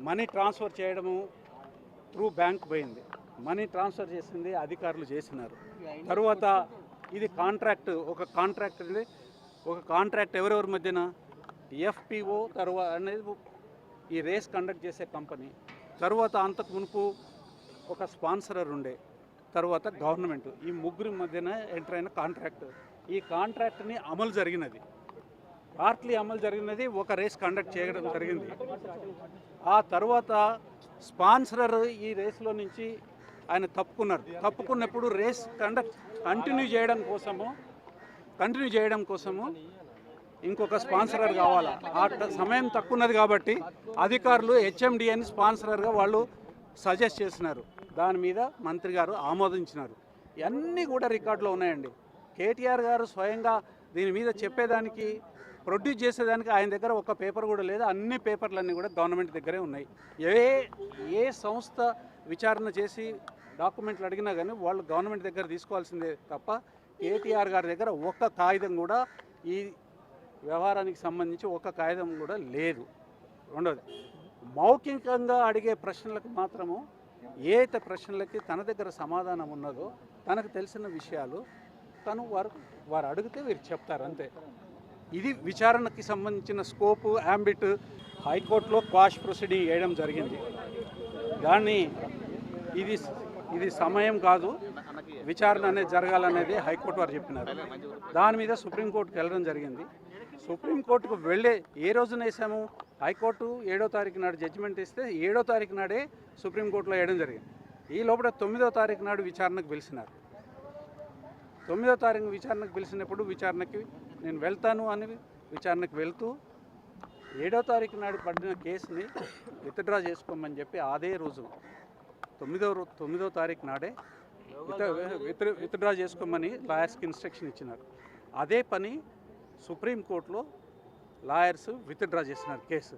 Money transfer చేయడము through bank పోయింది. Money transfer చేసింది అధికారులు చేసినారు. తరువాత ఇది కాంట్రాక్ట్, ఒక కాంట్రాక్ట్ ఎవరెవరి మధ్యన ఎఫ్పిఓ తర్వాత అనేది ఈ రేస్ కండక్ట్ చేసే కంపెనీ, తర్వాత అంతకు మునుపు ఒక స్పాన్సరర్ ఉండే, తర్వాత గవర్నమెంట్, ఈ ముగ్గురి మధ్యన ఎంటర్ అయిన కాంట్రాక్ట్. ఈ కాంట్రాక్ట్ని అమలు జరిగినది, పార్ట్లీ అమలు జరిగినది, ఒక రేస్ కండక్ట్ చేయడం జరిగింది. ఆ తర్వాత స్పాన్సరర్ ఈ రేస్లో నుంచి ఆయన తప్పుకున్నప్పుడు రేస్ కంటిన్యూ చేయడం కోసము ఇంకొక స్పాన్సరర్ కావాలా. ఆ సమయం తక్కువ ఉన్నది కాబట్టి అధికారులు హెచ్ఎండిఏని స్పాన్సరర్గా వాళ్ళు సజెస్ట్ చేసినారు. దాని మీద మంత్రి గారు ఆమోదించినారు. ఇవన్నీ కూడా రికార్డులో ఉన్నాయండి. కేటీఆర్ గారు స్వయంగా దీని మీద చెప్పేదానికి, ప్రొడ్యూస్ చేసేదానికి ఆయన దగ్గర ఒక పేపర్ కూడా లేదు. అన్ని పేపర్లన్నీ కూడా గవర్నమెంట్ దగ్గరే ఉన్నాయి. ఏ సంస్థ విచారణ చేసి డాక్యుమెంట్లు అడిగినా కానీ వాళ్ళు గవర్నమెంట్ దగ్గర తీసుకోవాల్సిందే తప్ప కేటీఆర్ గారి దగ్గర ఒక్క కాగితం కూడా ఈ వ్యవహారానికి సంబంధించి ఒక్క కాగితం కూడా లేదు. రెండోది, మౌఖికంగా అడిగే ప్రశ్నలకు మాత్రము ఏదైతే ప్రశ్నలకి తన దగ్గర సమాధానం ఉన్నదో, తనకు తెలిసిన విషయాలు వారు అడిగితే వీరు చెప్తారు, అంతే. ఇది విచారణకి సంబంధించిన స్కోపు, యాంబిట్ హైకోర్టులో క్వాష్ ప్రొసీడింగ్ వేయడం జరిగింది. దాన్ని ఇది సమయం కాదు, విచారణ అనేది జరగాలనేది హైకోర్టు వారు చెప్పినారు. దాని మీద సుప్రీంకోర్టుకు వెళ్ళడం జరిగింది. సుప్రీంకోర్టుకు వెళ్ళే ఏ రోజున వేసాము, హైకోర్టు 7వ తారీఖు నాడు జడ్జిమెంట్ ఇస్తే 7వ తారీఖు నాడే సుప్రీంకోర్టులో వేయడం జరిగింది. ఈ లోపల 9వ తారీఖు నాడు విచారణకు పిలిచినారు. 9వ తారీఖు విచారణకు పిలిచినప్పుడు విచారణకి నేను వెళ్తాను అని విచారణకు వెళ్తూ 7వ తారీఖు నాడు పడిన కేసుని విత్డ్రా చేసుకోమని చెప్పి అదే రోజు 9వ తారీఖు నాడే విత్డ్రా చేసుకోమని లాయర్స్కి ఇన్స్ట్రక్షన్ ఇచ్చినారు. అదే పని సుప్రీంకోర్టులో లాయర్స్ విత్డ్రా చేసినారు కేసు.